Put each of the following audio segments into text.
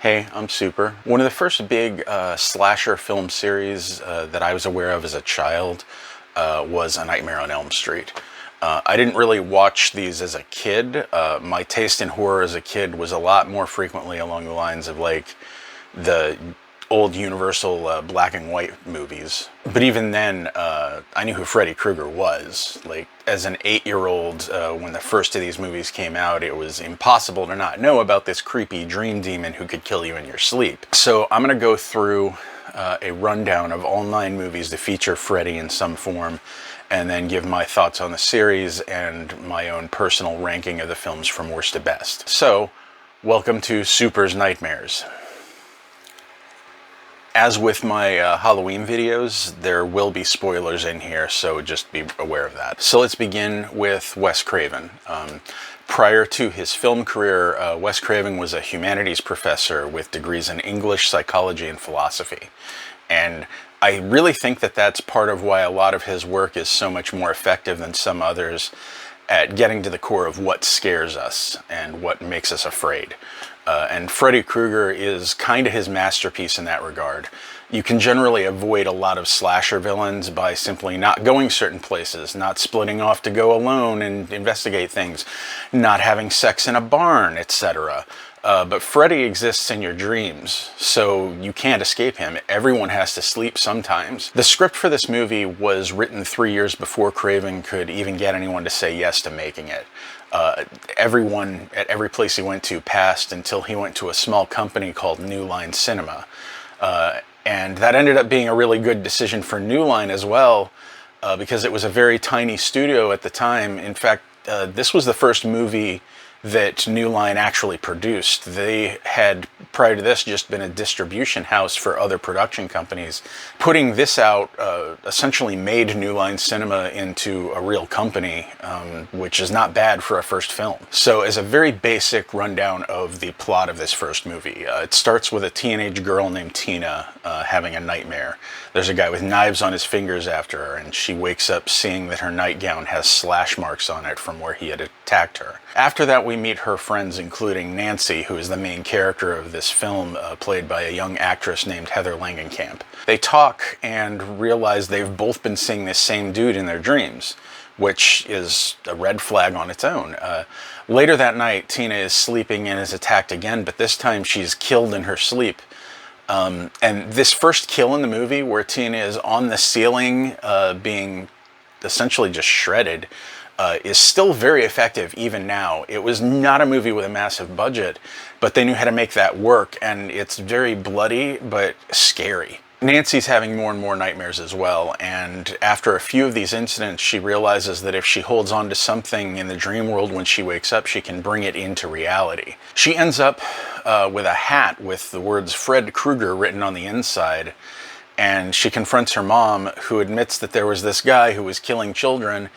Hey, I'm Super. One of the first big slasher film series that I was aware of as a child was A Nightmare on Elm Street. I didn't really watch these as a kid. My taste in horror as a kid was a lot more frequently along the lines of like the old Universal black and white movies. But even then, I knew who Freddy Krueger was. Like, as an 8-year-old, when the first of these movies came out, it was impossible to not know about this creepy dream demon who could kill you in your sleep. So I'm going to go through a rundown of all 9 movies that feature Freddy in some form, and then give my thoughts on the series and my own personal ranking of the films from worst to best. So, welcome to Super's Nightmares. As with my Halloween videos, there will be spoilers in here, so just be aware of that. So let's begin with Wes Craven. Prior to his film career, Wes Craven was a humanities professor with degrees in English, psychology, and philosophy. And I really think that that's part of why a lot of his work is so much more effective than some others at getting to the core of what scares us and what makes us afraid. And Freddy Krueger is kind of his masterpiece in that regard. You can generally avoid a lot of slasher villains by simply not going certain places, not splitting off to go alone and investigate things, not having sex in a barn, etc. But Freddy exists in your dreams, so you can't escape him. Everyone has to sleep sometimes. The script for this movie was written 3 years before Craven could even get anyone to say yes to making it. Everyone at every place he went to passed until he went to a small company called New Line Cinema. And that ended up being a really good decision for New Line as well, because it was a very tiny studio at the time. In fact, this was the first movie that New Line actually produced. They had, prior to this, just been a distribution house for other production companies. Putting this out essentially made New Line Cinema into a real company, which is not bad for a first film. So as a very basic rundown of the plot of this first movie, it starts with a teenage girl named Tina having a nightmare. There's a guy with knives on his fingers after her, and she wakes up seeing that her nightgown has slash marks on it from where he had attacked her. After that, we meet her friends, including Nancy, who is the main character of this film, played by a young actress named Heather Langenkamp. They talk and realize they've both been seeing this same dude in their dreams, which is a red flag on its own. Later that night, Tina is sleeping and is attacked again, but this time she's killed in her sleep. And this first kill in the movie, where Tina is on the ceiling being essentially just shredded, is still very effective even now. It was not a movie with a massive budget, but they knew how to make that work, and it's very bloody but scary. Nancy's having more and more nightmares as well, and after a few of these incidents, she realizes that if she holds on to something in the dream world when she wakes up, she can bring it into reality. She ends up with a hat with the words Fred Krueger written on the inside, and she confronts her mom, who admits that there was this guy who was killing children,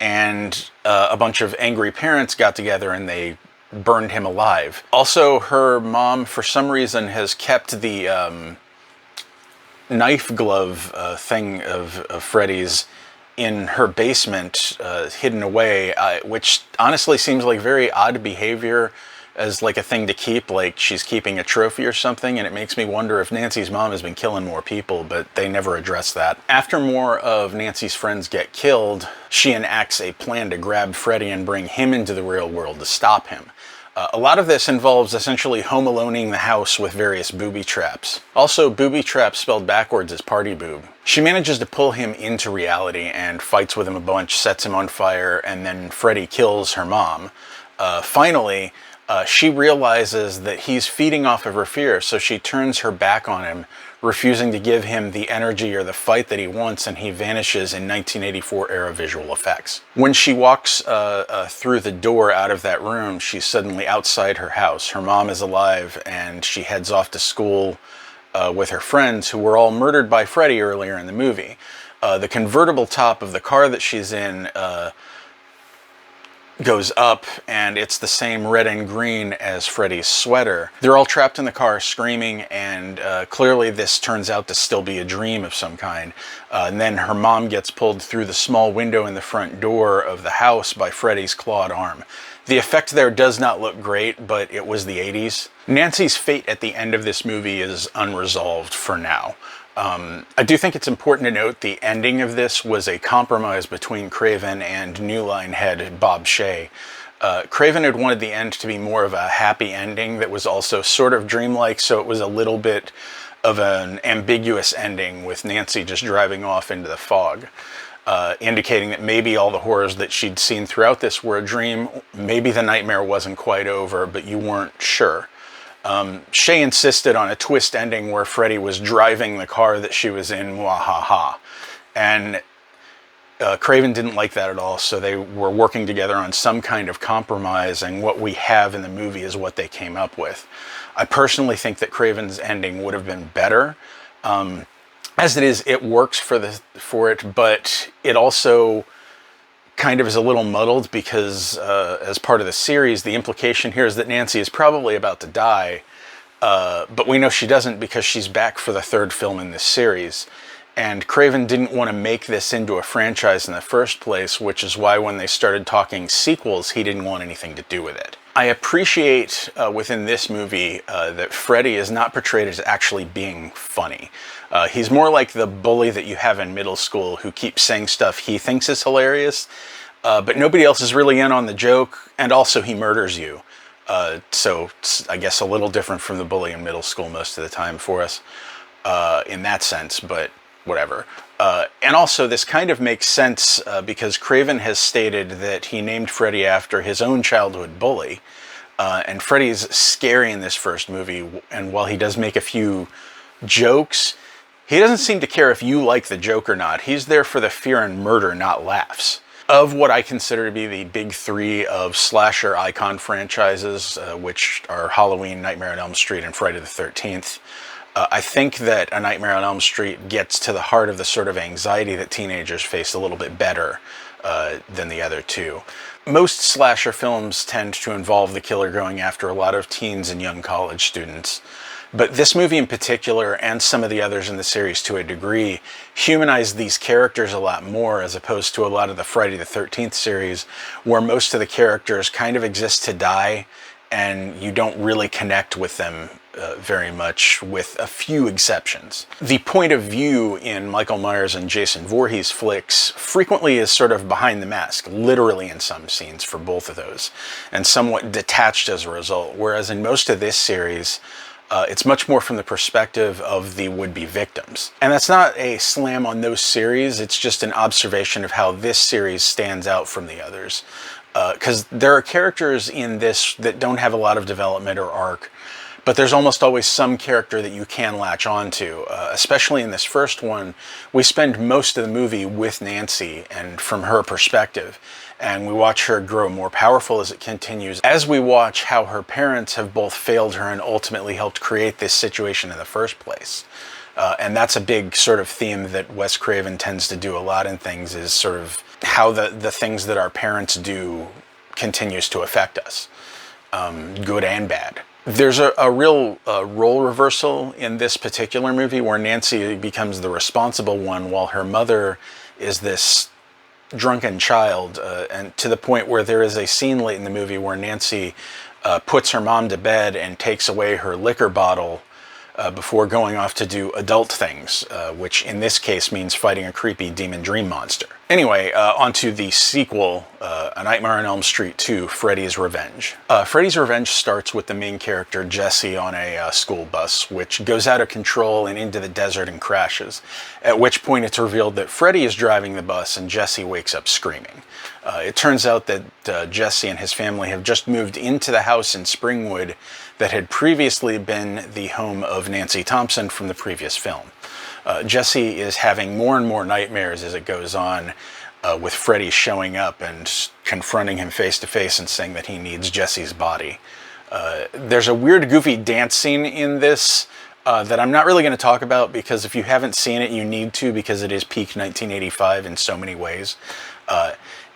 and a bunch of angry parents got together and they burned him alive. Also, her mom, for some reason, has kept the knife glove thing of Freddy's in her basement, hidden away, which honestly seems like very odd behavior as like a thing to keep, like she's keeping a trophy or something, and it makes me wonder if Nancy's mom has been killing more people, but they never address that. After more of Nancy's friends get killed, she enacts a plan to grab Freddy and bring him into the real world to stop him. A lot of this involves essentially home aloning the house with various booby traps. Also, booby traps spelled backwards is party boob. She manages to pull him into reality and fights with him a bunch, sets him on fire, and then Freddy kills her mom. Finally, she realizes that he's feeding off of her fear, so she turns her back on him, refusing to give him the energy or the fight that he wants, and he vanishes in 1984 era visual effects. When she walks through the door out of that room, she's suddenly outside her house. Her mom is alive, and she heads off to school with her friends, who were all murdered by Freddy earlier in the movie. The convertible top of the car that she's in goes up, and it's the same red and green as Freddy's sweater. They're all trapped in the car screaming, and clearly this turns out to still be a dream of some kind. And then her mom gets pulled through the small window in the front door of the house by Freddy's clawed arm. The effect there does not look great, but it was the 80s. Nancy's fate at the end of this movie is unresolved for now. I do think it's important to note the ending of this was a compromise between Craven and New Line head Bob Shaye. Craven had wanted the end to be more of a happy ending that was also sort of dreamlike, so it was a little bit of an ambiguous ending with Nancy just driving off into the fog. Indicating that maybe all the horrors that she'd seen throughout this were a dream. Maybe the nightmare wasn't quite over, but you weren't sure. Shaye insisted on a twist ending where Freddy was driving the car that she was in, wahaha. And Craven didn't like that at all, so they were working together on some kind of compromise, and what we have in the movie is what they came up with. I personally think that Craven's ending would have been better. As it is, it works for it, but it also kind of is a little muddled because as part of the series, the implication here is that Nancy is probably about to die, but we know she doesn't because she's back for the third film in this series. And Craven didn't want to make this into a franchise in the first place, which is why when they started talking sequels, he didn't want anything to do with it. I appreciate within this movie that Freddy is not portrayed as actually being funny. He's more like the bully that you have in middle school who keeps saying stuff he thinks is hilarious, but nobody else is really in on the joke, and also he murders you. So I guess a little different from the bully in middle school most of the time for us in that sense, but whatever. And also this kind of makes sense because Craven has stated that he named Freddy after his own childhood bully. And Freddy's scary in this first movie, and while he does make a few jokes, he doesn't seem to care if you like the joke or not. He's there for the fear and murder, not laughs. Of what I consider to be the big three of slasher icon franchises, which are Halloween, Nightmare on Elm Street, and Friday the 13th, I think that A Nightmare on Elm Street gets to the heart of the sort of anxiety that teenagers face a little bit better than the other two. Most slasher films tend to involve the killer going after a lot of teens and young college students. But this movie in particular, and some of the others in the series to a degree, humanize these characters a lot more as opposed to a lot of the Friday the 13th series, where most of the characters kind of exist to die, and you don't really connect with them very much, with a few exceptions. The point of view in Michael Myers and Jason Voorhees flicks frequently is sort of behind the mask, literally in some scenes for both of those, and somewhat detached as a result, whereas in most of this series, it's much more from the perspective of the would-be victims. And that's not a slam on those series, it's just an observation of how this series stands out from the others. Because there are characters in this that don't have a lot of development or arc, but there's almost always some character that you can latch on to. Especially in this first one, we spend most of the movie with Nancy and from her perspective. And we watch her grow more powerful as it continues, as we watch how her parents have both failed her and ultimately helped create this situation in the first place. And that's a big sort of theme that Wes Craven tends to do a lot in things, is sort of how the things that our parents do continues to affect us, good and bad. There's a real role reversal in this particular movie where Nancy becomes the responsible one while her mother is this drunken child, and to the point where there is a scene late in the movie where Nancy puts her mom to bed and takes away her liquor bottle before going off to do adult things, which in this case means fighting a creepy demon dream monster. Anyway, onto the sequel, A Nightmare on Elm Street 2, Freddy's Revenge. Freddy's Revenge starts with the main character, Jesse, on a school bus, which goes out of control and into the desert and crashes, at which point it's revealed that Freddy is driving the bus and Jesse wakes up screaming. It turns out that Jesse and his family have just moved into the house in Springwood that had previously been the home of Nancy Thompson from the previous film. Jesse is having more and more nightmares as it goes on, with Freddy showing up and confronting him face to face and saying that he needs Jesse's body. There's a weird, goofy dance scene in this that I'm not really going to talk about, because if you haven't seen it, you need to, because it is peak 1985 in so many ways.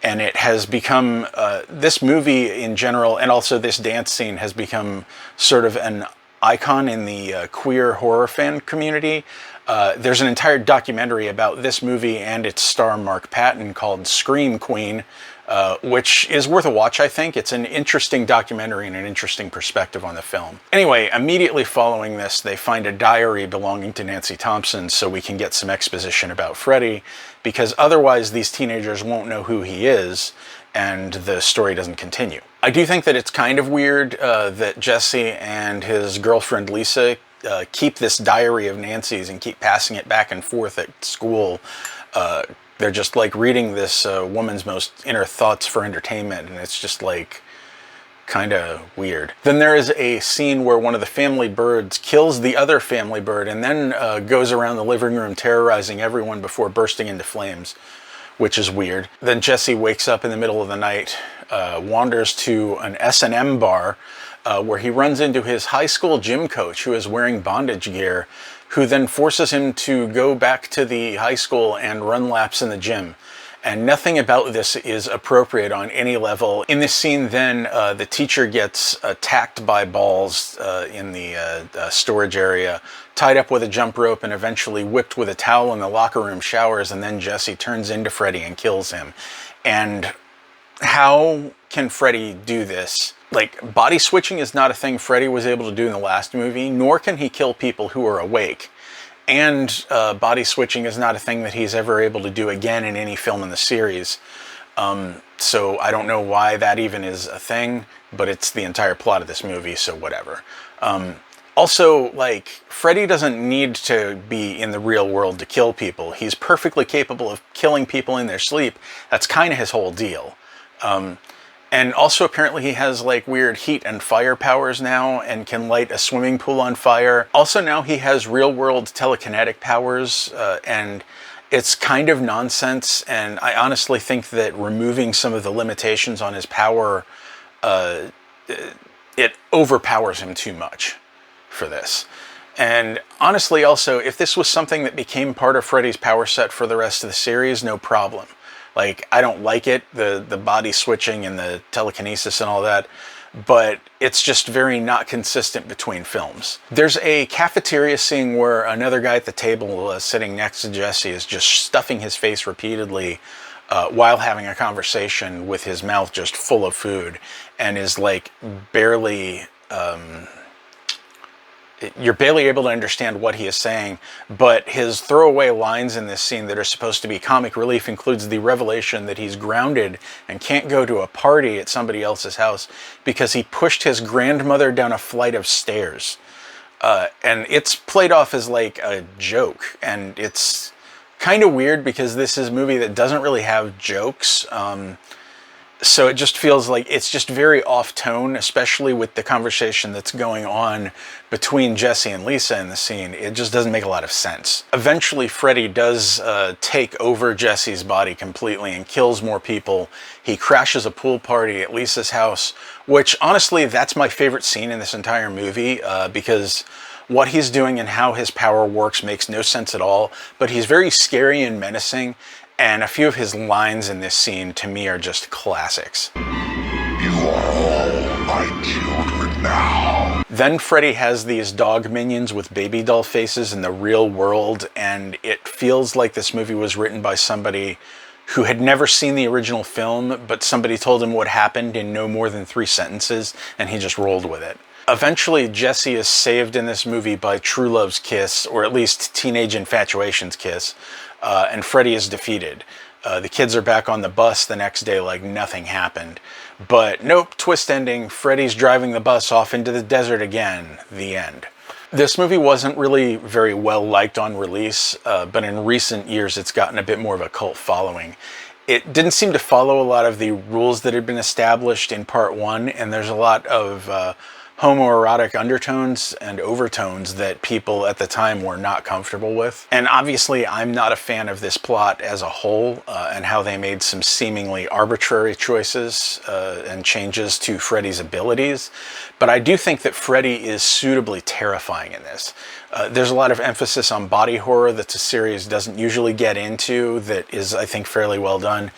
And it has become, this movie in general, and also this dance scene, has become sort of an icon in the queer horror fan community. There's an entire documentary about this movie and its star Mark Patton called Scream Queen, which is worth a watch, I think. It's an interesting documentary and an interesting perspective on the film. Anyway, immediately following this, they find a diary belonging to Nancy Thompson so we can get some exposition about Freddy, because otherwise these teenagers won't know who he is, and the story doesn't continue. I do think that it's kind of weird that Jesse and his girlfriend Lisa keep this diary of Nancy's and keep passing it back and forth at school. They're just like reading this woman's most inner thoughts for entertainment, and it's just like kind of weird. Then there is a scene where one of the family birds kills the other family bird and then goes around the living room terrorizing everyone before bursting into flames, which is weird. Then Jesse wakes up in the middle of the night, wanders to an S&M bar where he runs into his high school gym coach who is wearing bondage gear, who then forces him to go back to the high school and run laps in the gym. And nothing about this is appropriate on any level. In this scene then, the teacher gets attacked by balls in the storage area, tied up with a jump rope, and eventually whipped with a towel in the locker room showers, and then Jesse turns into Freddy and kills him. And how can Freddy do this? Like, body switching is not a thing Freddy was able to do in the last movie, nor can he kill people who are awake. And body switching is not a thing that he's ever able to do again in any film in the series. So I don't know why that even is a thing, but it's the entire plot of this movie, so whatever. Also, like, Freddy doesn't need to be in the real world to kill people. He's perfectly capable of killing people in their sleep. That's kind of his whole deal. And also apparently he has like weird heat and fire powers now and can light a swimming pool on fire. Also now he has real world telekinetic powers, and it's kind of nonsense. And I honestly think that removing some of the limitations on his power, it overpowers him too much for this. And honestly also, if this was something that became part of Freddy's power set for the rest of the series, no problem. Like, I don't like it, the body switching and the telekinesis and all that, but it's just very not consistent between films. There's a cafeteria scene where another guy at the table sitting next to Jesse is just stuffing his face repeatedly while having a conversation with his mouth just full of food, and is like barely... you're barely able to understand what he is saying, but his throwaway lines in this scene that are supposed to be comic relief includes the revelation that he's grounded and can't go to a party at somebody else's house because he pushed his grandmother down a flight of stairs. And it's played off as like a joke, and it's kind of weird because this is a movie that doesn't really have jokes. So it just feels like it's just very off tone, especially with the conversation that's going on between Jesse and Lisa in the scene. It just doesn't make a lot of sense. Eventually, Freddy does take over Jesse's body completely and kills more people. He crashes a pool party at Lisa's house, which honestly, that's my favorite scene in this entire movie, because what he's doing and how his power works makes no sense at all, but he's very scary and menacing. And a few of his lines in this scene, to me, are just classics. You are all my children now. Then Freddy has these dog minions with baby doll faces in the real world, and it feels like this movie was written by somebody who had never seen the original film, but somebody told him what happened in no more than 3 sentences, and he just rolled with it. Eventually, Jesse is saved in this movie by true love's kiss, or at least teenage infatuation's kiss, and Freddy is defeated. The kids are back on the bus the next day like nothing happened. But nope, twist ending, Freddy's driving the bus off into the desert again. The end. This movie wasn't really very well liked on release, but in recent years it's gotten a bit more of a cult following. It didn't seem to follow a lot of the rules that had been established in part 1, and there's a lot of homoerotic undertones and overtones that people at the time were not comfortable with. And obviously I'm not a fan of this plot as a whole, and how they made some seemingly arbitrary choices and changes to Freddy's abilities, but I do think that Freddy is suitably terrifying in this. There's a lot of emphasis on body horror that the series doesn't usually get into that is, I think, fairly well done.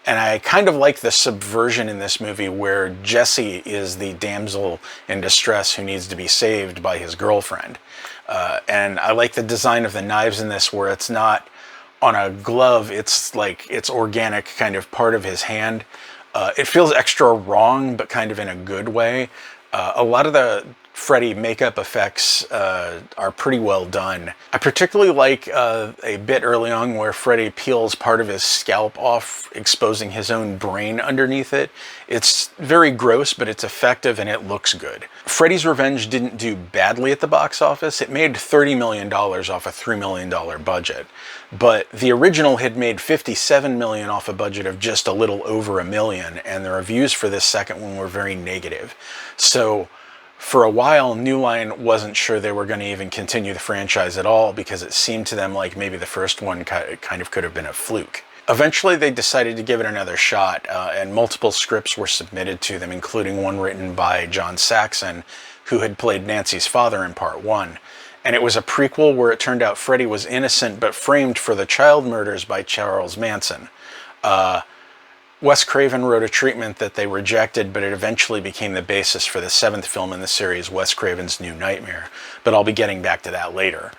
And I kind of like the subversion in this movie where Jesse is the damsel in distress who needs to be saved by his girlfriend. And I like the design of the knives in this where it's not on a glove, it's like it's organic, kind of part of his hand. It feels extra wrong, but kind of in a good way. A lot of the Freddy makeup effects are pretty well done. I particularly like a bit early on where Freddy peels part of his scalp off, exposing his own brain underneath it. It's very gross, but it's effective and it looks good. Freddy's Revenge didn't do badly at the box office. It made $30 million off a $3 million budget. But the original had made $57 million off a budget of just a little over $1 million, and the reviews for this second one were very negative. So for a while, New Line wasn't sure they were going to even continue the franchise at all, because it seemed to them like maybe the first one kind of could have been a fluke. Eventually, they decided to give it another shot, and multiple scripts were submitted to them, including one written by John Saxon, who had played Nancy's father in part 1. And it was a prequel where it turned out Freddy was innocent but framed for the child murders by Charles Manson. Wes Craven wrote a treatment that they rejected, but it eventually became the basis for the 7th film in the series, Wes Craven's New Nightmare. But I'll be getting back to that later.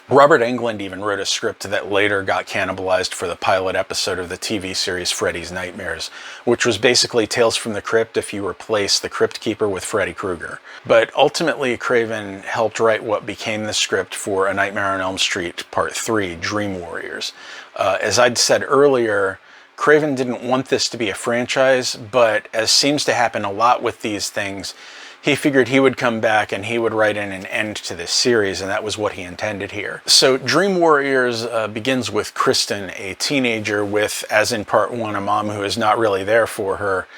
Robert Englund even wrote a script that later got cannibalized for the pilot episode of the TV series Freddy's Nightmares, which was basically Tales from the Crypt if you replace the Crypt Keeper with Freddy Krueger. But ultimately, Craven helped write what became the script for A Nightmare on Elm Street Part 3, Dream Warriors. As I'd said earlier, Craven didn't want this to be a franchise, but as seems to happen a lot with these things, he figured he would come back and he would write in an end to this series, and that was what he intended here. So Dream Warriors begins with Kristen, a teenager with, as in part 1, a mom who is not really there for her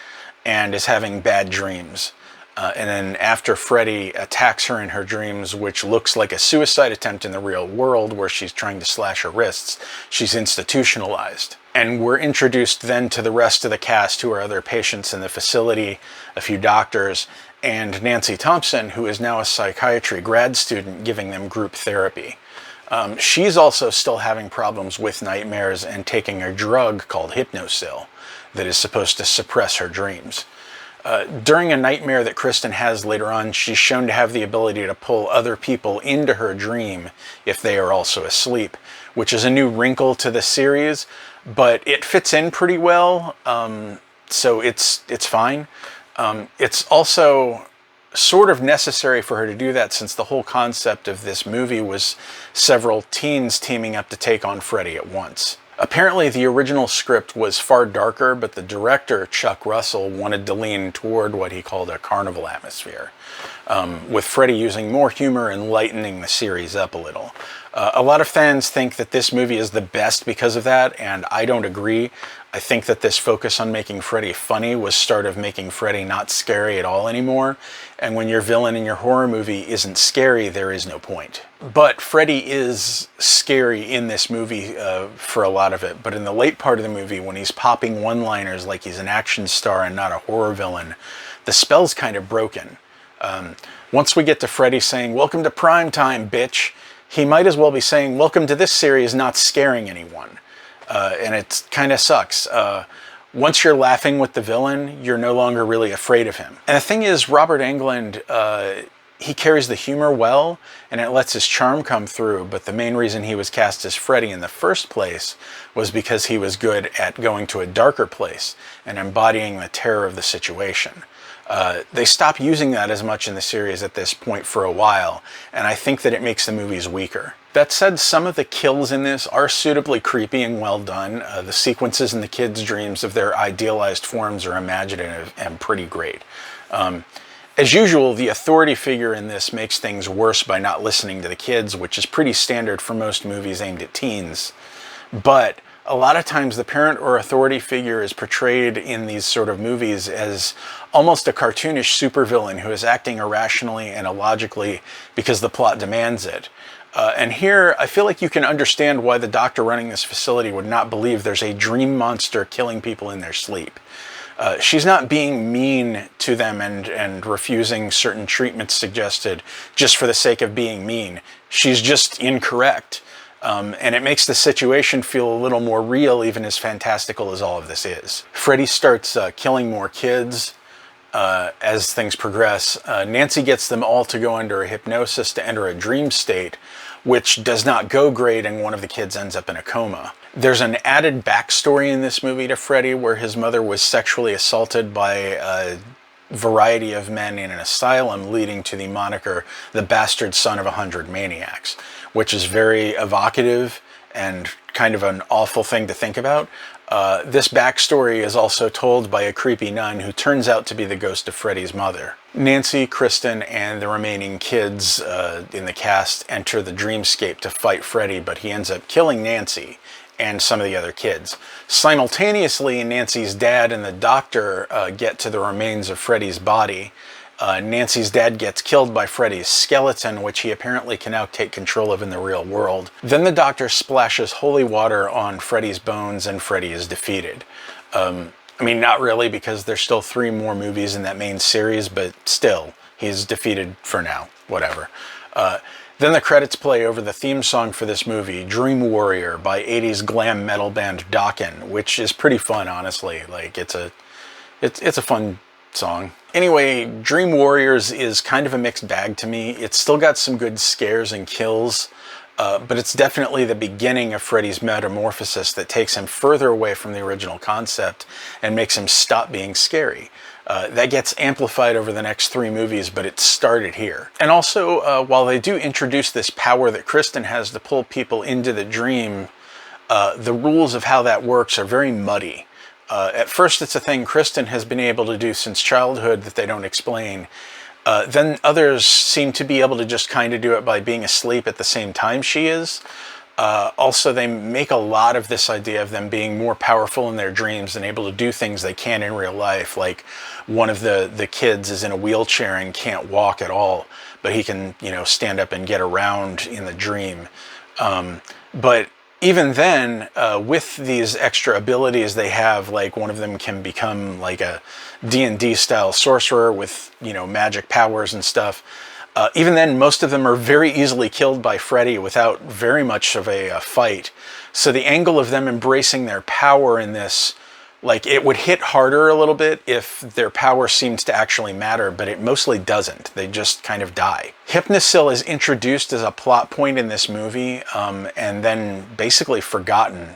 and is having bad dreams. And then after Freddy attacks her in her dreams, which looks like a suicide attempt in the real world where she's trying to slash her wrists, she's institutionalized. And we're introduced then to the rest of the cast, who are other patients in the facility, a few doctors, and Nancy Thompson, who is now a psychiatry grad student giving them group therapy. She's also still having problems with nightmares and taking a drug called Hypnosil that is supposed to suppress her dreams. During a nightmare that Kristen has later on, she's shown to have the ability to pull other people into her dream if they are also asleep, which is a new wrinkle to the series, but it fits in pretty well, so it's fine. It's also sort of necessary for her to do that, since the whole concept of this movie was several teens teaming up to take on Freddy at once. Apparently, the original script was far darker, but the director, Chuck Russell, wanted to lean toward what he called a carnival atmosphere, with Freddy using more humor and lightening the series up a little. A lot of fans think that this movie is the best because of that, and I don't agree. I think that this focus on making Freddy funny was start of making Freddy not scary at all anymore, and when your villain in your horror movie isn't scary, there is no point. But Freddy is scary in this movie for a lot of it, but in the late part of the movie, when he's popping one-liners like he's an action star and not a horror villain, the spell's kind of broken. Once we get to Freddy saying, "Welcome to prime time, bitch," he might as well be saying, "Welcome to this series not scaring anyone." And it kind of sucks. Once you're laughing with the villain, you're no longer really afraid of him. And the thing is, Robert Englund, he carries the humor well, and it lets his charm come through, but the main reason he was cast as Freddy in the first place was because he was good at going to a darker place and embodying the terror of the situation. They stopped using that as much in the series at this point for a while, and I think that it makes the movies weaker. That said, some of the kills in this are suitably creepy and well done. The sequences in the kids' dreams of their idealized forms are imaginative and pretty great. As usual, the authority figure in this makes things worse by not listening to the kids, which is pretty standard for most movies aimed at teens. But a lot of times the parent or authority figure is portrayed in these sort of movies as almost a cartoonish supervillain who is acting irrationally and illogically because the plot demands it. And here, I feel like you can understand why the doctor running this facility would not believe there's a dream monster killing people in their sleep. She's not being mean to them and refusing certain treatments suggested just for the sake of being mean. She's just incorrect. And it makes the situation feel a little more real, even as fantastical as all of this is. Freddy starts killing more kids. as things progress, Nancy gets them all to go under a hypnosis to enter a dream state, which does not go great, and one of the kids ends up in a coma. There's an added backstory in this movie to Freddy where his mother was sexually assaulted by a variety of men in an asylum, leading to the moniker the bastard son of 100 maniacs, which is very evocative and kind of an awful thing to think about. This backstory is also told by a creepy nun who turns out to be the ghost of Freddy's mother. Nancy, Kristen, and the remaining kids in the cast enter the dreamscape to fight Freddy, but he ends up killing Nancy and some of the other kids. Simultaneously, Nancy's dad and the doctor get to the remains of Freddy's body. Nancy's dad gets killed by Freddy's skeleton, which he apparently can now take control of in the real world. Then the doctor splashes holy water on Freddy's bones and Freddy is defeated. I mean, not really, because there's still 3 more movies in that main series, but still, he's defeated for now. Whatever. Then the credits play over the theme song for this movie, Dream Warrior by 80s glam metal band Dokken, which is pretty fun, honestly. Like, it's a fun song. Anyway, Dream Warriors is kind of a mixed bag to me. It's still got some good scares and kills, but it's definitely the beginning of Freddy's metamorphosis that takes him further away from the original concept and makes him stop being scary. That gets amplified over the next 3 movies, but it started here. And also, while they do introduce this power that Kristen has to pull people into the dream, the rules of how that works are very muddy. At first, it's a thing Kristen has been able to do since childhood that they don't explain. Then others seem to be able to just kind of do it by being asleep at the same time she is. Also, they make a lot of this idea of them being more powerful in their dreams and able to do things they can in real life. Like, one of the kids is in a wheelchair and can't walk at all, but he can, stand up and get around in the dream. But even then, with these extra abilities they have, like one of them can become like a D&D style sorcerer with, magic powers and stuff. Even then, most of them are very easily killed by Freddy without very much of a fight. So the angle of them embracing their power in this, like, it would hit harder a little bit if their power seems to actually matter, but it mostly doesn't. They just kind of die. Hypnosil is introduced as a plot point in this movie, and then basically forgotten.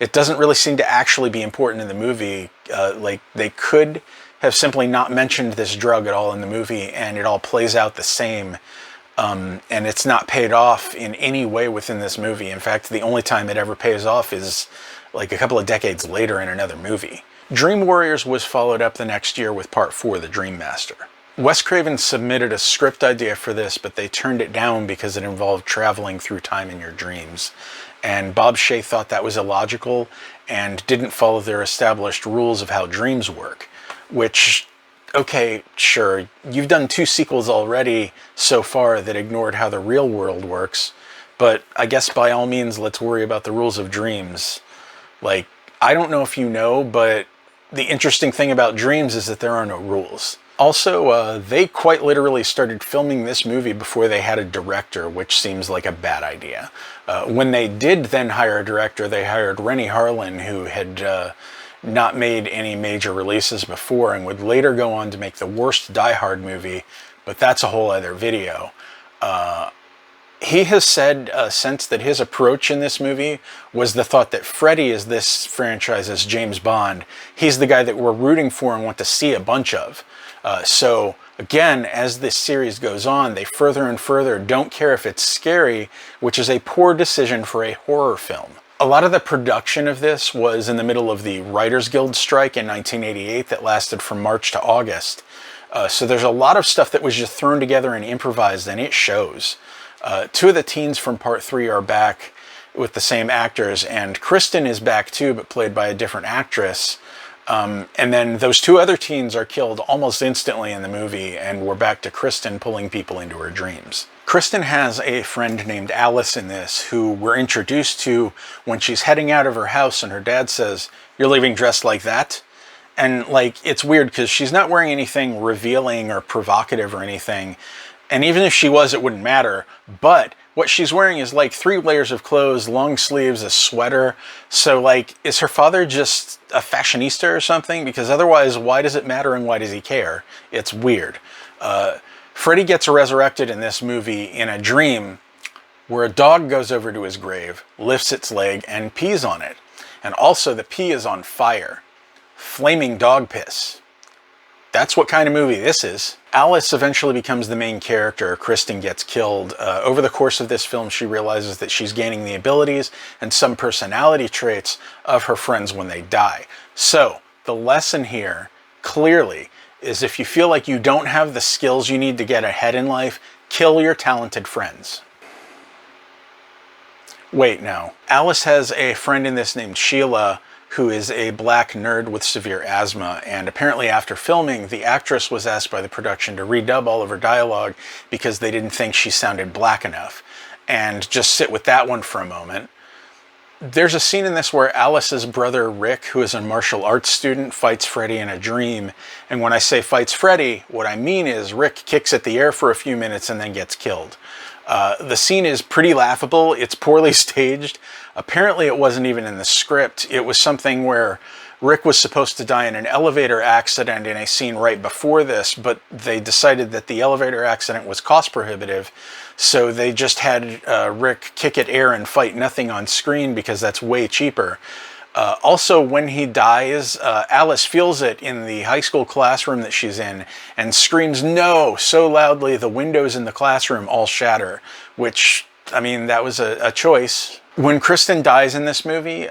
It doesn't really seem to actually be important in the movie. Like, they could have simply not mentioned this drug at all in the movie, and it all plays out the same. And it's not paid off in any way within this movie. In fact, the only time it ever pays off is like a couple of decades later in another movie. Dream Warriors was followed up the next year with Part 4, The Dream Master. Wes Craven submitted a script idea for this, but they turned it down because it involved traveling through time in your dreams. And Bob Shaye thought that was illogical and didn't follow their established rules of how dreams work. Which, okay, sure, you've done 2 sequels already so far that ignored how the real world works, but I guess by all means, let's worry about the rules of dreams. Like, I don't know if you know, but the interesting thing about dreams is that there are no rules. Also, they quite literally started filming this movie before they had a director, which seems like a bad idea. When they did then hire a director, they hired Rennie Harlin, who had not made any major releases before and would later go on to make the worst Die Hard movie, but that's a whole other video. He has said since that his approach in this movie was the thought that Freddy is this franchise's James Bond. He's the guy that we're rooting for and want to see a bunch of. So again, as this series goes on, they further and further don't care if it's scary, which is a poor decision for a horror film. A lot of the production of this was in the middle of the Writers Guild strike in 1988 that lasted from March to August. So there's a lot of stuff that was just thrown together and improvised, and it shows. 2 of the teens from Part 3 are back with the same actors, and Kristen is back too, but played by a different actress. And then those 2 other teens are killed almost instantly in the movie, and we're back to Kristen pulling people into her dreams. Kristen has a friend named Alice in this, who we're introduced to when she's heading out of her house, and her dad says, "You're leaving dressed like that?" And, like, it's weird because she's not wearing anything revealing or provocative or anything. And even if she was, it wouldn't matter. But what she's wearing is like 3 layers of clothes, long sleeves, a sweater. So like, is her father just a fashionista or something? Because otherwise, why does it matter and why does he care? It's weird. Freddy gets resurrected in this movie in a dream where a dog goes over to his grave, lifts its leg, and pees on it. And also the pee is on fire. Flaming dog piss. That's what kind of movie this is. Alice eventually becomes the main character. Kristen gets killed. Over the course of this film, she realizes that she's gaining the abilities and some personality traits of her friends when they die. So, the lesson here, clearly, is if you feel like you don't have the skills you need to get ahead in life, kill your talented friends. Wait, no. Alice has a friend in this named Sheila, who is a black nerd with severe asthma, and apparently after filming, the actress was asked by the production to redub all of her dialogue because they didn't think she sounded black enough. And just sit with that one for a moment. There's a scene in this where Alice's brother Rick, who is a martial arts student, fights Freddy in a dream. And when I say fights Freddy, what I mean is Rick kicks at the air for a few minutes and then gets killed. The scene is pretty laughable. It's poorly staged. Apparently it wasn't even in the script. It was something where Rick was supposed to die in an elevator accident in a scene right before this, but they decided that the elevator accident was cost prohibitive, so they just had Rick kick at air and fight nothing on screen because that's way cheaper. Also, when he dies, Alice feels it in the high school classroom that she's in and screams "no" so loudly the windows in the classroom all shatter, which, I mean, that was a choice. When Kristen dies in this movie,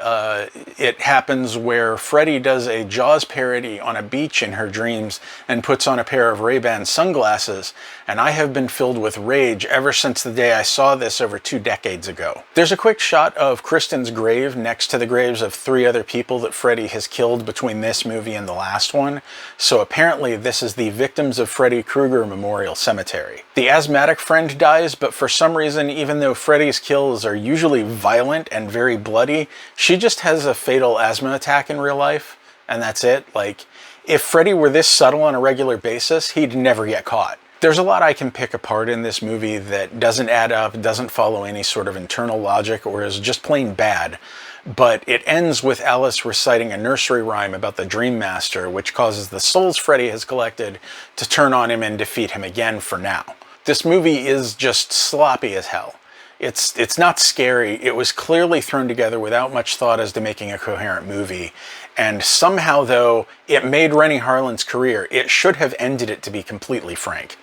it happens where Freddy does a Jaws parody on a beach in her dreams and puts on a pair of Ray-Ban sunglasses, and I have been filled with rage ever since the day I saw this over 2 decades ago. There's a quick shot of Kristen's grave next to the graves of 3 other people that Freddy has killed between this movie and the last one, so apparently this is the Victims of Freddy Krueger Memorial Cemetery. The asthmatic friend dies, but for some reason, even though Freddy's kills are usually violent and very bloody, she just has a fatal asthma attack in real life, and that's it. Like, if Freddy were this subtle on a regular basis, he'd never get caught. There's a lot I can pick apart in this movie that doesn't add up, doesn't follow any sort of internal logic, or is just plain bad. But it ends with Alice reciting a nursery rhyme about the Dream Master, which causes the souls Freddy has collected to turn on him and defeat him again for now. This movie is just sloppy as hell. It's not scary. It was clearly thrown together without much thought as to making a coherent movie. And somehow, though, it made Renny Harlin's career. It should have ended it, to be completely frank.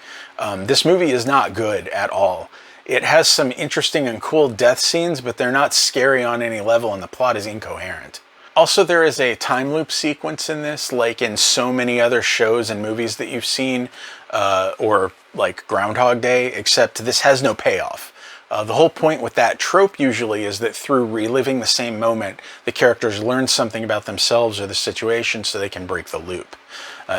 This movie is not good at all. It has some interesting and cool death scenes, but they're not scary on any level, and the plot is incoherent. Also, there is a time loop sequence in this, like in so many other shows and movies that you've seen, or like Groundhog Day, except this has no payoff. The whole point with that trope usually is that through reliving the same moment, the characters learn something about themselves or the situation so they can break the loop.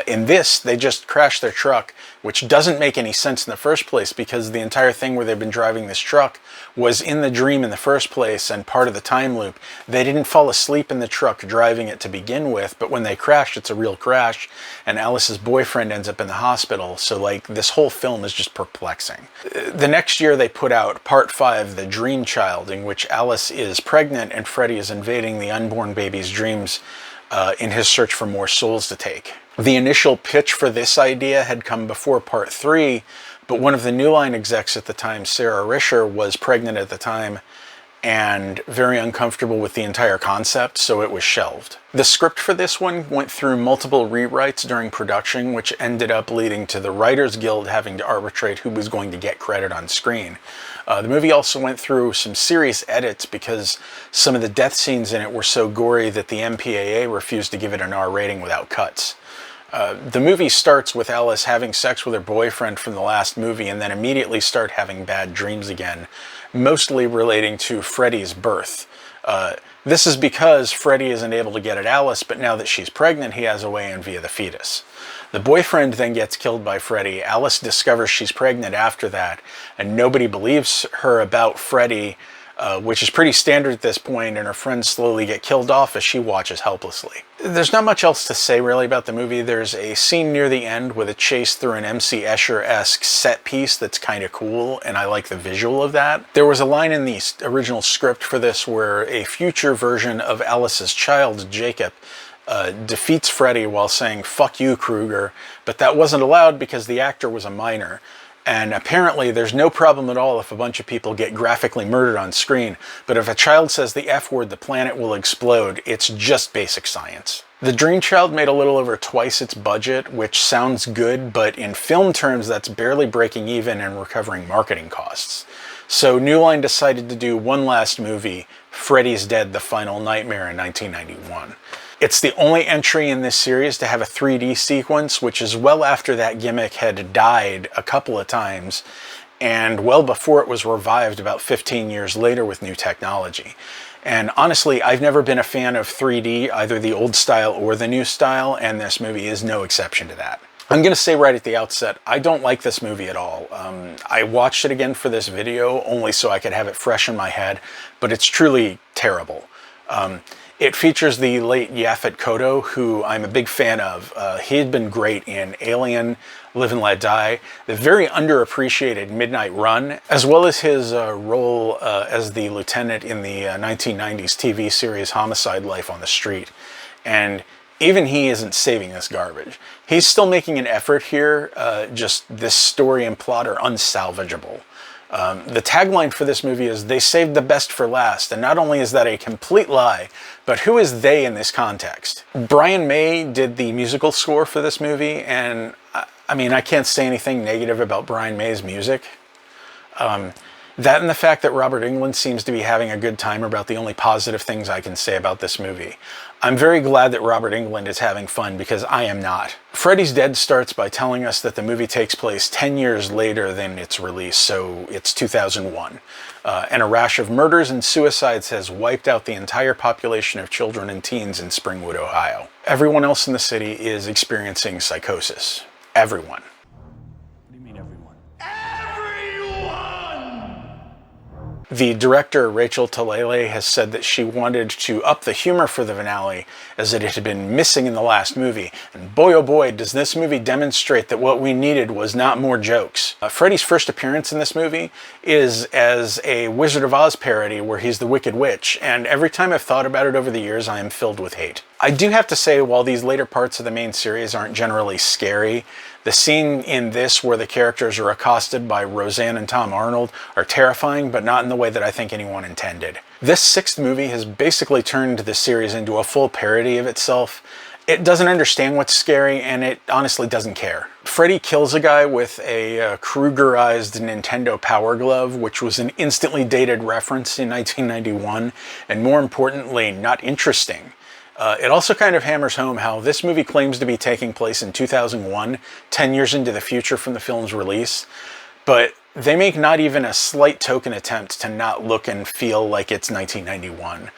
In this, they just crash their truck, which doesn't make any sense in the first place because the entire thing where they've been driving this truck was in the dream in the first place and part of the time loop. They didn't fall asleep in the truck driving it to begin with, but when they crash, it's a real crash, and Alice's boyfriend ends up in the hospital, so like this whole film is just perplexing. The next year they put out Part 5, The Dream Child, in which Alice is pregnant and Freddy is invading the unborn baby's dreams in his search for more souls to take. The initial pitch for this idea had come before Part 3, but one of the New Line execs at the time, Sarah Risher, was pregnant at the time and very uncomfortable with the entire concept, so it was shelved. The script for this one went through multiple rewrites during production, which ended up leading to the Writers Guild having to arbitrate who was going to get credit on screen. The movie also went through some serious edits because some of the death scenes in it were so gory that the MPAA refused to give it an R rating without cuts. The movie starts with Alice having sex with her boyfriend from the last movie and then immediately start having bad dreams again, mostly relating to Freddy's birth. This is because Freddy isn't able to get at Alice, but now that she's pregnant, he has a way in via the fetus. The boyfriend then gets killed by Freddy. Alice discovers she's pregnant after that, and nobody believes her about Freddy which is pretty standard at this point, and her friends slowly get killed off as she watches helplessly. There's not much else to say really about the movie. There's a scene near the end with a chase through an MC Escher-esque set piece that's kind of cool, and I like the visual of that. There was a line in the original script for this where a future version of Alice's child, Jacob, defeats Freddy while saying, "Fuck you, Krueger," but that wasn't allowed because the actor was a minor. And apparently there's no problem at all if a bunch of people get graphically murdered on screen, but if a child says the F word, the planet will explode. It's just basic science. The Dream Child made a little over twice its budget, which sounds good, but in film terms that's barely breaking even and recovering marketing costs. So New Line decided to do one last movie, Freddy's Dead: The Final Nightmare, in 1991. It's the only entry in this series to have a 3D sequence, which is well after that gimmick had died a couple of times, and well before it was revived about 15 years later with new technology. And honestly, I've never been a fan of 3D, either the old style or the new style, and this movie is no exception to that. I'm going to say right at the outset, I don't like this movie at all. I watched it again for this video, only so I could have it fresh in my head, but it's truly terrible. It features the late Yaphet Kotto, who I'm a big fan of. He had been great in Alien, Live and Let Die, the very underappreciated Midnight Run, as well as his role as the lieutenant in the 1990s TV series Homicide: Life on the Street. And even he isn't saving this garbage. He's still making an effort here, just this story and plot are unsalvageable. The tagline for this movie is, "They saved the best for last," and not only is that a complete lie, but who is they in this context? Brian May did the musical score for this movie, and I mean, I can't say anything negative about Brian May's music. That and the fact that Robert Englund seems to be having a good time are about the only positive things I can say about this movie. I'm very glad that Robert Englund is having fun, because I am not. Freddy's Dead starts by telling us that the movie takes place 10 years later than its release, so it's 2001. And a rash of murders and suicides has wiped out the entire population of children and teens in Springwood, Ohio. Everyone else in the city is experiencing psychosis. Everyone. What do you mean everyone? The director, Rachel Talalay, has said that she wanted to up the humor for the finale, as it had been missing in the last movie. And boy oh boy, does this movie demonstrate that what we needed was not more jokes. Freddy's first appearance in this movie is as a Wizard of Oz parody where he's the Wicked Witch, and every time I've thought about it over the years, I am filled with hate. I do have to say, while these later parts of the main series aren't generally scary, the scene in this where the characters are accosted by Roseanne and Tom Arnold are terrifying, but not in the way that I think anyone intended. This sixth movie has basically turned the series into a full parody of itself. It doesn't understand what's scary, and it honestly doesn't care. Freddy kills a guy with a Krugerized Nintendo Power Glove, which was an instantly dated reference in 1991, and more importantly, not interesting. It also kind of hammers home how this movie claims to be taking place in 2001, 10 years into the future from the film's release, but they make not even a slight token attempt to not look and feel like it's 1991.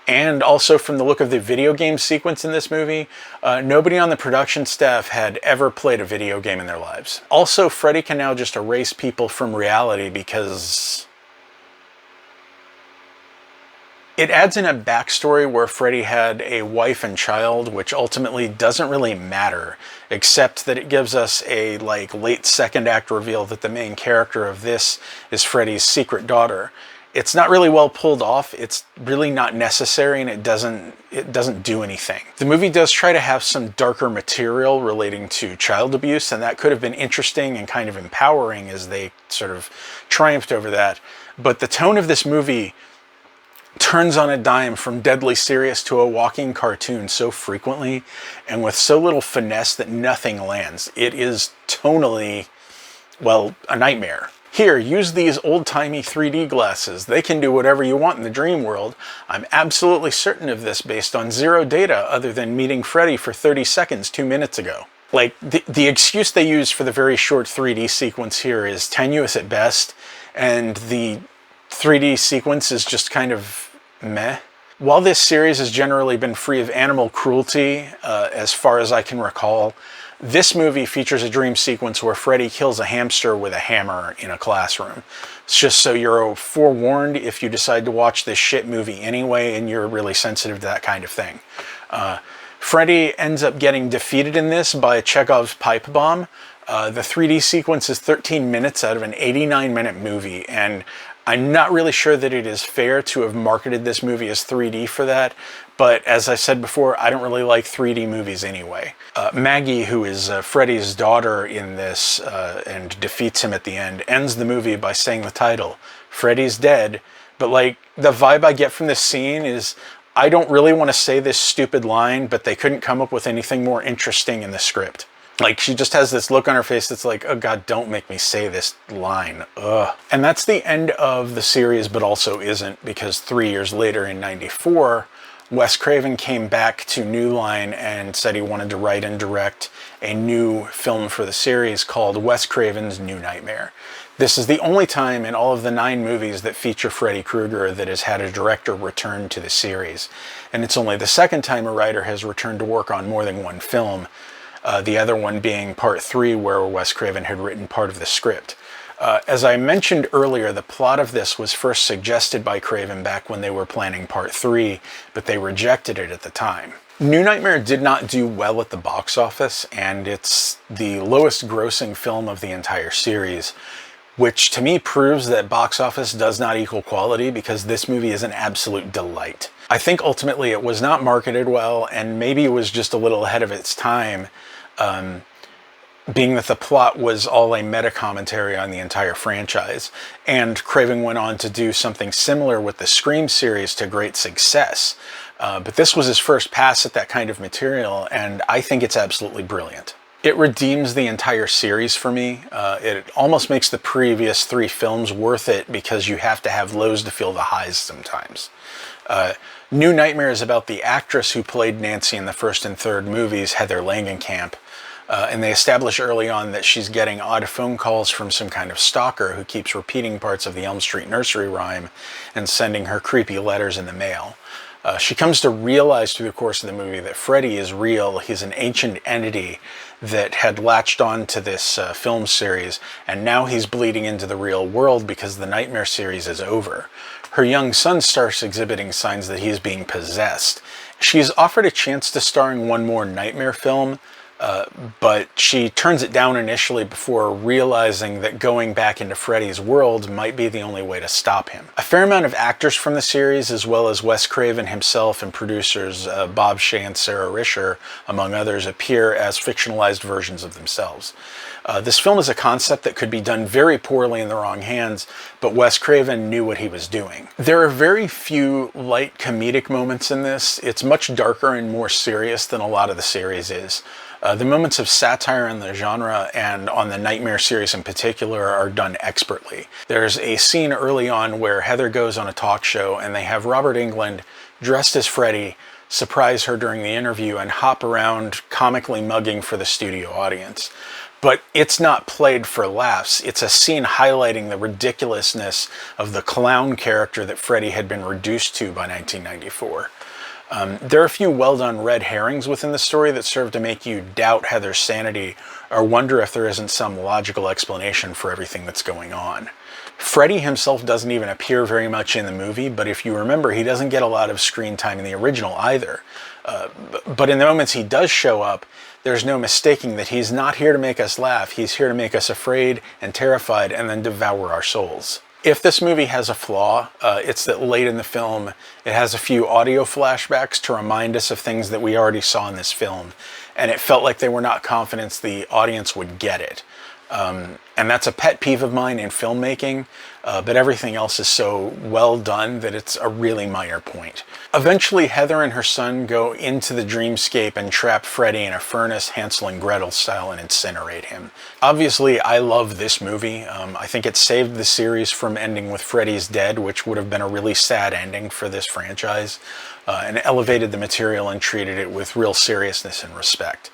And also, from the look of the video game sequence in this movie, nobody on the production staff had ever played a video game in their lives. Also, Freddy can now just erase people from reality because it adds in a backstory where Freddy had a wife and child, which ultimately doesn't really matter, except that it gives us a late second act reveal that the main character of this is Freddy's secret daughter. It's not really well pulled off, it's really not necessary, and it doesn't do anything. The movie does try to have some darker material relating to child abuse, and that could have been interesting and kind of empowering as they sort of triumphed over that. But the tone of this movie turns on a dime from deadly serious to a walking cartoon so frequently and with so little finesse that nothing lands. It is tonally, well, a nightmare. Here, use these old-timey 3D glasses. They can do whatever you want in the dream world. I'm absolutely certain of this based on zero data other than meeting Freddy for 30 seconds 2 minutes ago. The excuse they use for the very short 3D sequence here is tenuous at best, and the 3D sequence is just kind of meh. While this series has generally been free of animal cruelty, as far as I can recall, This movie features a dream sequence where Freddy kills a hamster with a hammer in a classroom. It's just so you're forewarned if you decide to watch this shit movie anyway and you're really sensitive to that kind of thing. Freddy ends up getting defeated in this by Chekhov's pipe bomb. The 3D sequence is 13 minutes out of an 89-minute movie, and I'm not really sure that it is fair to have marketed this movie as 3D for that, but as I said before, I don't really like 3D movies anyway. Maggie, who is Freddy's daughter in this and defeats him at the end, ends the movie by saying the title, "Freddy's dead," but like the vibe I get from this scene is I don't really want to say this stupid line, but they couldn't come up with anything more interesting in the script. Like, she just has this look on her face that's like, oh God, don't make me say this line. Ugh. And that's the end of the series, but also isn't, because 3 years later in '94, Wes Craven came back to New Line and said he wanted to write and direct a new film for the series called Wes Craven's New Nightmare. This is the only time in all of the 9 movies that feature Freddy Krueger that has had a director return to the series. And it's only the second time a writer has returned to work on more than one film. The other one being Part 3, where Wes Craven had written part of the script. As I mentioned earlier, the plot of this was first suggested by Craven back when they were planning Part 3, but they rejected it at the time. New Nightmare did not do well at the box office, and it's the lowest grossing film of the entire series, which to me proves that box office does not equal quality, because this movie is an absolute delight. I think ultimately it was not marketed well, and maybe it was just a little ahead of its time, being that the plot was all a meta-commentary on the entire franchise. And Craven went on to do something similar with the Scream series to great success. But this was his first pass at that kind of material, and I think it's absolutely brilliant. It redeems the entire series for me. It almost makes the previous 3 films worth it, because you have to have lows to feel the highs sometimes. New Nightmare is about the actress who played Nancy in the first and third movies, Heather Langenkamp. And they establish early on that she's getting odd phone calls from some kind of stalker who keeps repeating parts of the Elm Street nursery rhyme and sending her creepy letters in the mail. She comes to realize through the course of the movie that Freddy is real. He's an ancient entity that had latched on to this film series, and now he's bleeding into the real world because the Nightmare series is over. Her young son starts exhibiting signs that he is being possessed. She is offered a chance to star in one more Nightmare film, but she turns it down initially before realizing that going back into Freddy's world might be the only way to stop him. A fair amount of actors from the series, as well as Wes Craven himself and producers Bob Shea and Sarah Risher, among others, appear as fictionalized versions of themselves. This film is a concept that could be done very poorly in the wrong hands, but Wes Craven knew what he was doing. There are very few light comedic moments in this. It's much darker and more serious than a lot of the series is. The moments of satire on the genre and on the Nightmare series in particular are done expertly. There's a scene early on where Heather goes on a talk show and they have Robert Englund, dressed as Freddy, surprise her during the interview and hop around comically mugging for the studio audience. But it's not played for laughs. It's a scene highlighting the ridiculousness of the clown character that Freddy had been reduced to by 1994. There are a few well-done red herrings within the story that serve to make you doubt Heather's sanity or wonder if there isn't some logical explanation for everything that's going on. Freddy himself doesn't even appear very much in the movie, but if you remember, he doesn't get a lot of screen time in the original either. But in the moments he does show up, there's no mistaking that he's not here to make us laugh. He's here to make us afraid and terrified and then devour our souls. If this movie has a flaw, it's that late in the film, it has a few audio flashbacks to remind us of things that we already saw in this film, and it felt like they were not confident the audience would get it. And that's a pet peeve of mine in filmmaking, but everything else is so well done that it's a really minor point. Eventually, Heather and her son go into the dreamscape and trap Freddy in a furnace, Hansel and Gretel style, and incinerate him. Obviously, I love this movie. I think it saved the series from ending with Freddy's dead, which would have been a really sad ending for this franchise, and elevated the material and treated it with real seriousness and respect.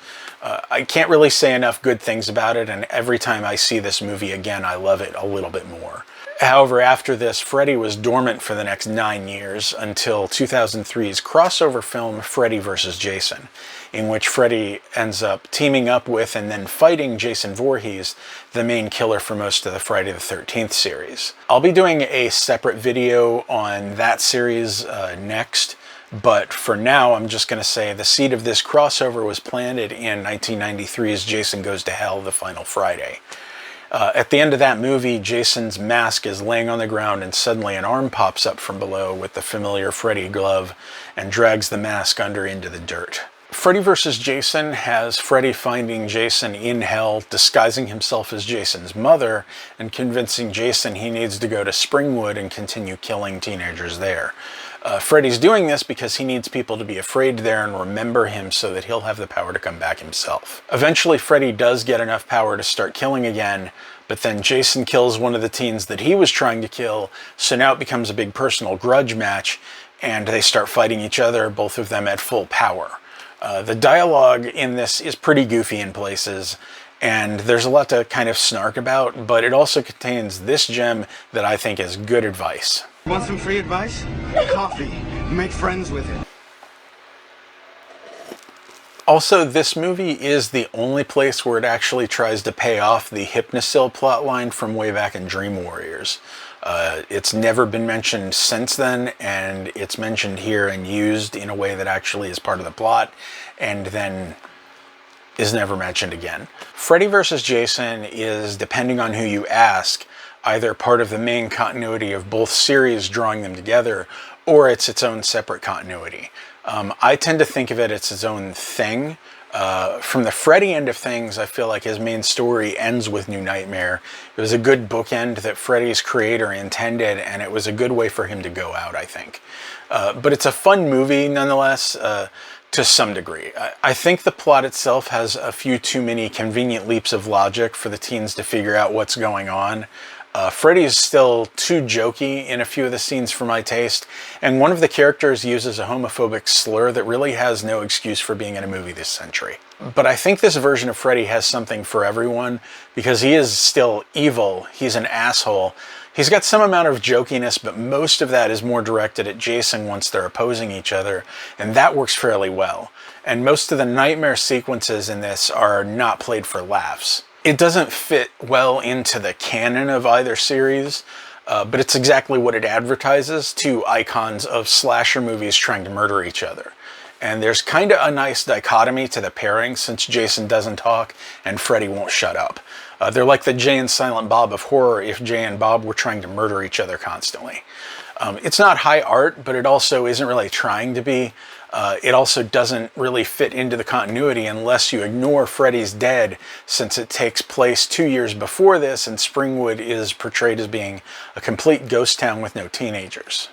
I can't really say enough good things about it, and every time I see this movie again, I love it a little bit more. However, after this, Freddy was dormant for the next 9 years until 2003's crossover film Freddy vs. Jason, in which Freddy ends up teaming up with and then fighting Jason Voorhees, the main killer for most of the Friday the 13th series. I'll be doing a separate video on that series next, but for now I'm just going to say the seed of this crossover was planted in 1993's Jason Goes to Hell, The Final Friday. At the end of that movie, Jason's mask is laying on the ground and suddenly an arm pops up from below with the familiar Freddy glove and drags the mask under into the dirt. Freddy vs. Jason has Freddy finding Jason in hell, disguising himself as Jason's mother, and convincing Jason he needs to go to Springwood and continue killing teenagers there. Freddy's doing this because he needs people to be afraid there and remember him so that he'll have the power to come back himself. Eventually, Freddy does get enough power to start killing again, but then Jason kills one of the teens that he was trying to kill, so now it becomes a big personal grudge match, and they start fighting each other, both of them at full power. The dialogue in this is pretty goofy in places, and there's a lot to kind of snark about, but it also contains this gem that I think is good advice. Want some free advice? Coffee. Make friends with it. Also, this movie is the only place where it actually tries to pay off the Hypnosil plotline from way back in Dream Warriors. It's never been mentioned since then, and it's mentioned here and used in a way that actually is part of the plot, and then is never mentioned again. Freddy vs. Jason is, depending on who you ask, either part of the main continuity of both series drawing them together, or it's its own separate continuity. I tend to think of it as its own thing. From the Freddy end of things, I feel like his main story ends with New Nightmare. It was a good bookend that Freddy's creator intended, and it was a good way for him to go out, I think. But it's a fun movie, nonetheless, to some degree. I think the plot itself has a few too many convenient leaps of logic for the teens to figure out what's going on. Freddy is still too jokey in a few of the scenes for my taste, and one of the characters uses a homophobic slur that really has no excuse for being in a movie this century. But I think this version of Freddy has something for everyone, because he is still evil, he's an asshole. He's got some amount of jokiness, but most of that is more directed at Jason once they're opposing each other, and that works fairly well. And most of the nightmare sequences in this are not played for laughs. It doesn't fit well into the canon of either series, but it's exactly what it advertises: two icons of slasher movies trying to murder each other. And there's kind of a nice dichotomy to the pairing, since Jason doesn't talk and Freddy won't shut up. They're like the Jay and Silent Bob of horror if Jay and Bob were trying to murder each other constantly. It's not high art, but it also isn't really trying to be. It also doesn't really fit into the continuity unless you ignore Freddy's Dead, since it takes place 2 years before this, and Springwood is portrayed as being a complete ghost town with no teenagers.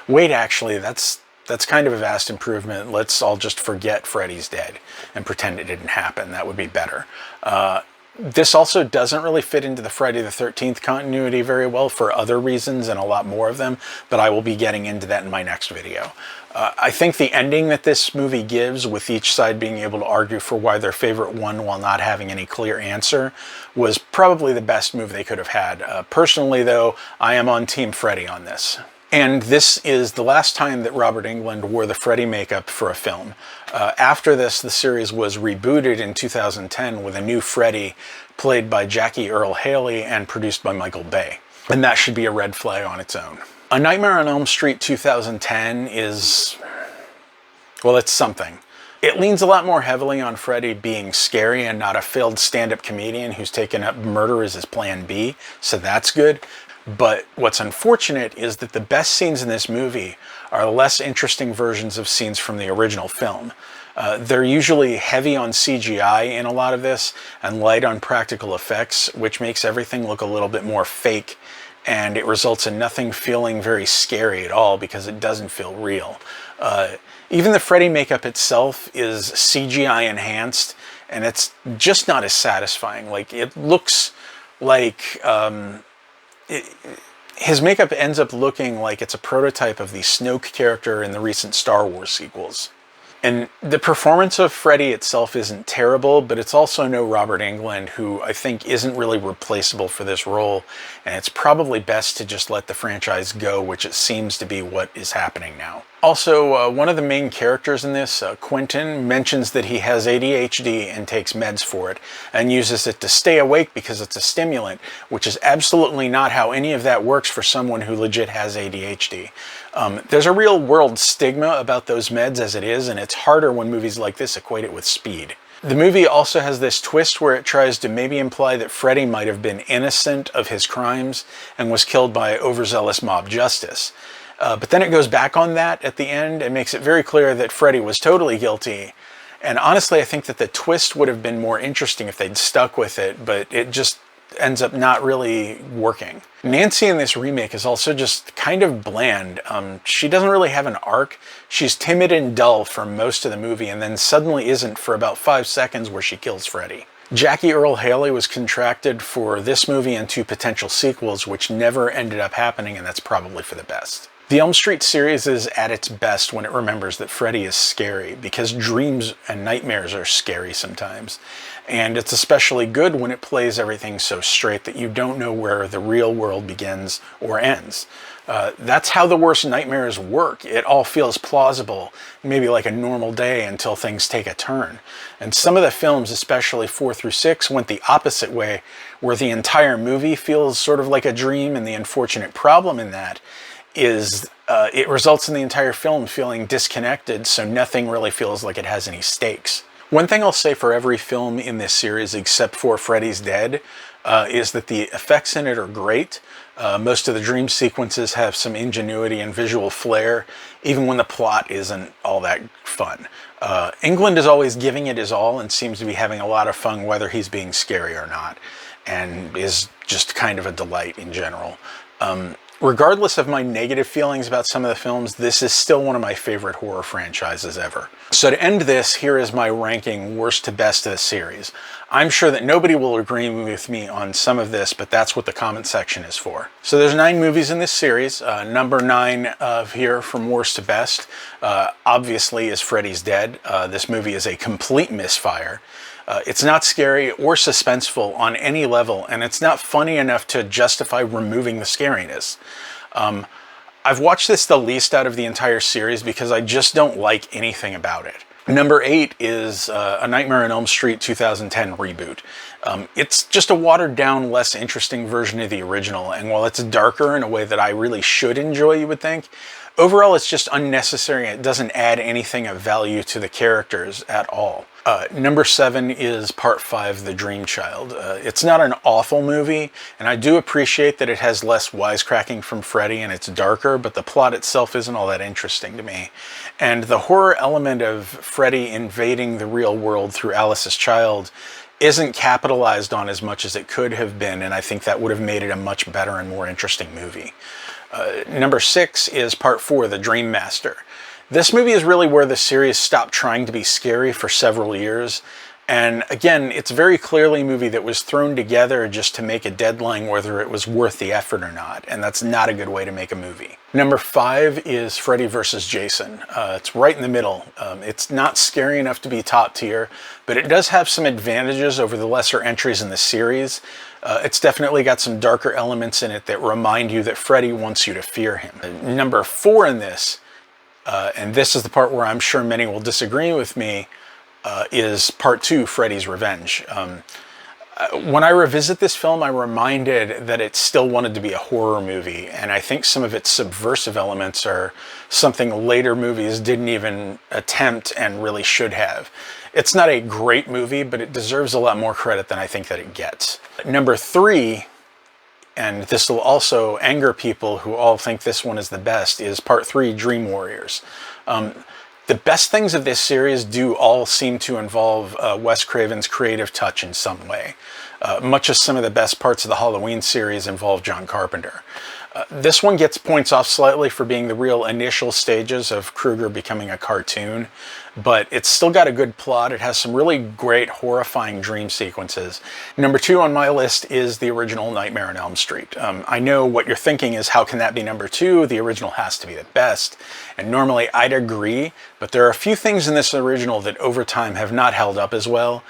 Wait, actually, that's kind of a vast improvement. Let's all just forget Freddy's Dead and pretend it didn't happen. That would be better. This also doesn't really fit into the Friday the 13th continuity very well for other reasons, and a lot more of them, but I will be getting into that in my next video. I think the ending that this movie gives, with each side being able to argue for why their favorite won while not having any clear answer, was probably the best move they could have had. Personally, though, I am on Team Freddy on this. And this is the last time that Robert Englund wore the Freddy makeup for a film. After this, the series was rebooted in 2010 with a new Freddy played by Jackie Earle Haley and produced by Michael Bay. And that should be a red flag on its own. A Nightmare on Elm Street 2010 is, well, it's something. It leans a lot more heavily on Freddy being scary and not a failed stand-up comedian who's taken up murder as his plan B, so that's good. But what's unfortunate is that the best scenes in this movie are less interesting versions of scenes from the original film. They're usually heavy on CGI in a lot of this and light on practical effects, which makes everything look a little bit more fake, and it results in nothing feeling very scary at all because it doesn't feel real. Even the Freddy makeup itself is CGI enhanced, and it's just not as satisfying. Like, it looks like his makeup ends up looking like it's a prototype of the Snoke character in the recent Star Wars sequels. And the performance of Freddy itself isn't terrible, but it's also no Robert Englund, who I think isn't really replaceable for this role, and it's probably best to just let the franchise go, which it seems to be what is happening now. Also, one of the main characters in this, Quentin, mentions that he has ADHD and takes meds for it, and uses it to stay awake because it's a stimulant, which is absolutely not how any of that works for someone who legit has ADHD. There's a real world stigma about those meds as it is, and it's harder when movies like this equate it with speed. The movie also has this twist where it tries to maybe imply that Freddy might have been innocent of his crimes and was killed by overzealous mob justice. But then it goes back on that at the end and makes it very clear that Freddy was totally guilty. And honestly, I think that the twist would have been more interesting if they'd stuck with it, but it just ends up not really working. Nancy in this remake is also just kind of bland. She doesn't really have an arc. She's timid and dull for most of the movie, and then suddenly isn't for about 5 seconds where she kills Freddy. Jackie Earle Haley was contracted for this movie and 2 potential sequels, which never ended up happening, and that's probably for the best. The Elm Street series is at its best when it remembers that Freddy is scary, because dreams and nightmares are scary sometimes. And it's especially good when it plays everything so straight that you don't know where the real world begins or ends. That's how the worst nightmares work. It all feels plausible, maybe like a normal day until things take a turn. And some of the films, especially 4 through 6, went the opposite way, where the entire movie feels sort of like a dream, and the unfortunate problem in that is it results in the entire film feeling disconnected, so nothing really feels like it has any stakes. One thing I'll say for every film in this series, except for Freddy's Dead, is that the effects in it are great. Most of the dream sequences have some ingenuity and visual flair, even when the plot isn't all that fun. Englund is always giving it his all and seems to be having a lot of fun whether he's being scary or not, and is just kind of a delight in general. Regardless of my negative feelings about some of the films, this is still one of my favorite horror franchises ever. So to end this, here is my ranking worst to best of the series. I'm sure that nobody will agree with me on some of this, but that's what the comment section is for. So there's 9 movies in this series. Number 9 here from worst to best, obviously, is Freddy's Dead. This movie is a complete misfire. It's not scary or suspenseful on any level, and it's not funny enough to justify removing the scariness. I've watched this the least out of the entire series because I just don't like anything about it. Number 8 is A Nightmare on Elm Street 2010 Reboot. It's just a watered down, less interesting version of the original, and while it's darker in a way that I really should enjoy, you would think, overall it's just unnecessary and it doesn't add anything of value to the characters at all. Number 7 is Part 5, The Dream Child. It's not an awful movie, and I do appreciate that it has less wisecracking from Freddy and it's darker, but the plot itself isn't all that interesting to me. And the horror element of Freddy invading the real world through Alice's child isn't capitalized on as much as it could have been, and I think that would have made it a much better and more interesting movie. Number 6 is Part 4, The Dream Master. This movie is really where the series stopped trying to be scary for several years. And again, it's very clearly a movie that was thrown together just to make a deadline whether it was worth the effort or not. And that's not a good way to make a movie. Number 5 is Freddy vs. Jason. It's right in the middle. It's not scary enough to be top tier, but it does have some advantages over the lesser entries in the series. It's definitely got some darker elements in it that remind you that Freddy wants you to fear him. Number 4 in this, and this is the part where I'm sure many will disagree with me, is Part 2, Freddy's Revenge. When I revisit this film, I'm reminded that it still wanted to be a horror movie, and I think some of its subversive elements are something later movies didn't even attempt and really should have. It's not a great movie, but it deserves a lot more credit than I think that it gets. Number 3, and this will also anger people who all think this one is the best, is Part 3, Dream Warriors. The best things of this series do all seem to involve Wes Craven's creative touch in some way, much as some of the best parts of the Halloween series involve John Carpenter. This one gets points off slightly for being the real initial stages of Krueger becoming a cartoon, but it's still got a good plot. It has some really great horrifying dream sequences. Number 2 on my list is the original Nightmare on Elm Street. I know what you're thinking is, how can that be number 2? The original has to be the best. And normally I'd agree, but there are a few things in this original that over time have not held up as well.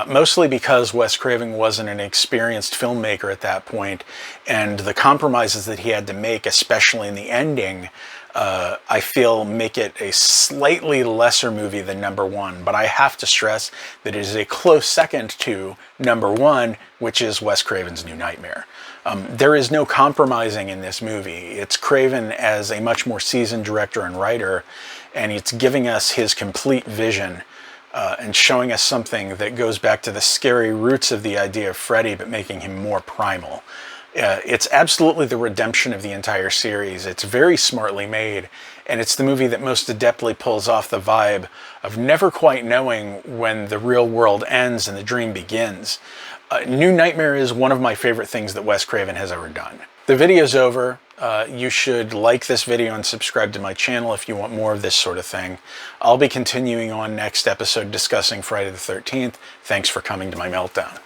Mostly because Wes Craven wasn't an experienced filmmaker at that point, and the compromises that he had to make, especially in the ending, I feel make it a slightly lesser movie than number 1. But I have to stress that it is a close second to number 1, which is Wes Craven's New Nightmare. There is no compromising in this movie. It's Craven as a much more seasoned director and writer, and it's giving us his complete vision. And showing us something that goes back to the scary roots of the idea of Freddy, but making him more primal. It's absolutely the redemption of the entire series. It's very smartly made, and it's the movie that most adeptly pulls off the vibe of never quite knowing when the real world ends and the dream begins. New Nightmare is one of my favorite things that Wes Craven has ever done. The video's over. You should like this video and subscribe to my channel if you want more of this sort of thing. I'll be continuing on next episode discussing Friday the 13th. Thanks for coming to my meltdown.